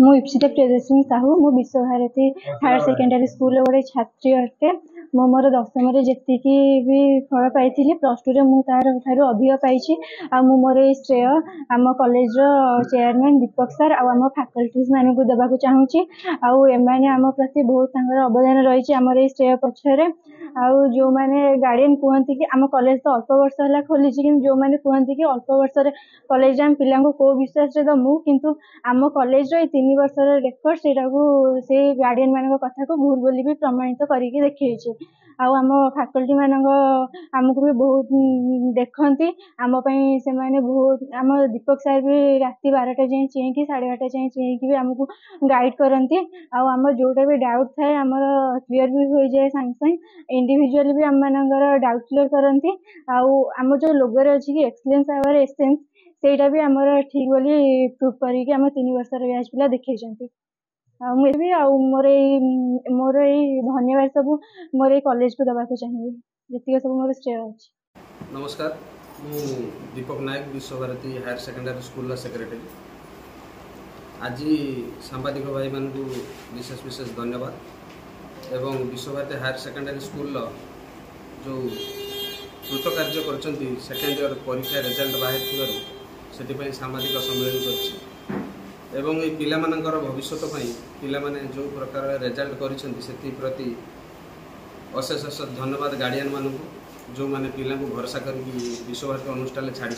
मु इप्सिता प्रियदर्शिनी साहू मु Vishwabharati higher secondary school गोटे छात्री अटे। मो मोर 10वीं में जी भी फल पाई प्लस टू मु तार अधिक पाई मु मोर श्रेय आम कॉलेज चेयरमैन दीपक सर आम फैकल्टीज मान को देवाक चाहूँगी। आने आम प्रति बहुत अवदान रही आम श्रेय पक्षरे जो मैंने गार्डियन कहते कि आम कॉलेज तो अल्प वर्ष है खोली कि जो मैंने कहते कि अल्प वर्ष कॉलेज आम पिला को विश्वास दमु किंतु आम कॉलेज 3 वर्ष रेकर्ड से गार्डियन मान कथा को भूल बोली भी प्रमाणित करके देखी आम फैकल्टी मान आमको भी बहुत देखती आम से बहुत आम दीपक सर भी राति 12टा जाए चेक 12:30 जाए चेक भी आमको गाइड करती आम जोटा भी डाउट थाए आम क्लीयर भी हो जाए सांगे सांगे इंडिविजुअली भी आम मान डाउट क्लीयर करती आम जो लोगोरे अच्छी कि एक्सलेंस आवर एसेंस सेटा भी आमर ठीक बोली प्रूव करके आम 3 वर्ष बैच पिला देखी मोर धन्यवाद सब मोर कॉलेज को दबाक चाहिए जी सब मोर श्रेय अच्छे। नमस्कार मु Deepak Nayak Vishwabharati higher secondary school secretary. आज सांबादिक भाई मान विशेष विशेष धन्यवाद एवं विश्वभारती हायर सेकेंडरी स्कूल जो कृतकार्य कर सेकेंड इयर परीक्षा रिजल्ट बाहर से सामाजिक सम्मेलन एवं ये पिला मानकर भविष्य पिला माने जो प्रकार रिजल्ट करती अशेष अशेष धन्यवाद गार्डियन मानू जो माने पिला को भरोसा करके विश्वभारती अनुष्ठान छाड़ी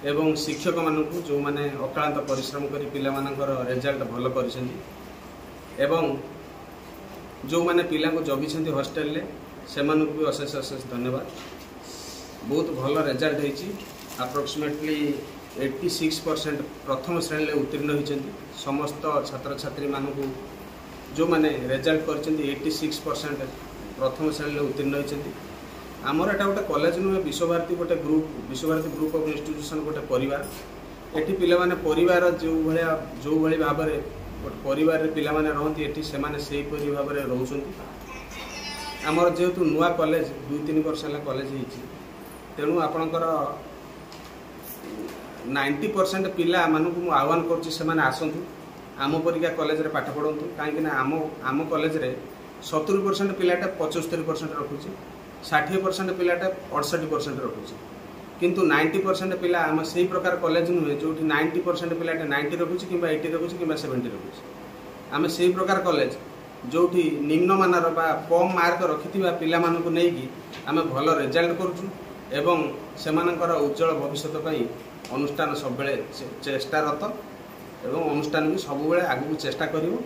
एवं शिक्षक मानू जो माने अक्लांत परिश्रम कर पिला मानकर रिजल्ट भल कर जो माने पिला को जगी हॉस्टेल से भी अशेष अशेष धन्यवाद। बहुत भल रिजल्ट होती अप्रोक्सीमेटली 86% प्रथम श्रेणी में उत्तीर्ण होती समस्त छात्र छात्री मानू जो माने रिजल्ट कर 86% प्रथम श्रेणी में उत्तीर्ण होती। आमर एटा गोटे कॉलेज नुहे विश्वभारती गोटे group Vishwabharati group of institution गोटे परिवार एटी पिला माने परिवार जो भली भाव में परिवार पिला माने रहंती एटी से माने सेही परि भाव में रहउछंती। आमर जेहेतु नुआ कॉलेज 2-3 वर्ष है कॉलेज होती तेणु आपणकर 90% पिला मानू आह्वान कर आसतु आम परिका कॉलेज रे पाठ पढ़ु कहीं आम कॉलेज रे 70% पिलाटा 75% रखुची 60% पिलाटा 68% रखुची किंतु 90% पिला आम से प्रकार कॉलेज नुहे जो 90% पिलाटा 90 रखुची कि 80 रखुची कि 70 रखुची आम से प्रकार कॉलेज जो निम्न मानर बा कम मार्क रखि पिला मानू नहीं आम भल रिजल्ट करूँ एवं सेमानकर उज्जवल भविष्य अनुष्ठान सब बेले चेष्टारत एवं अनुष्ठान भी सब बेले आगू चेष्टा करिवो।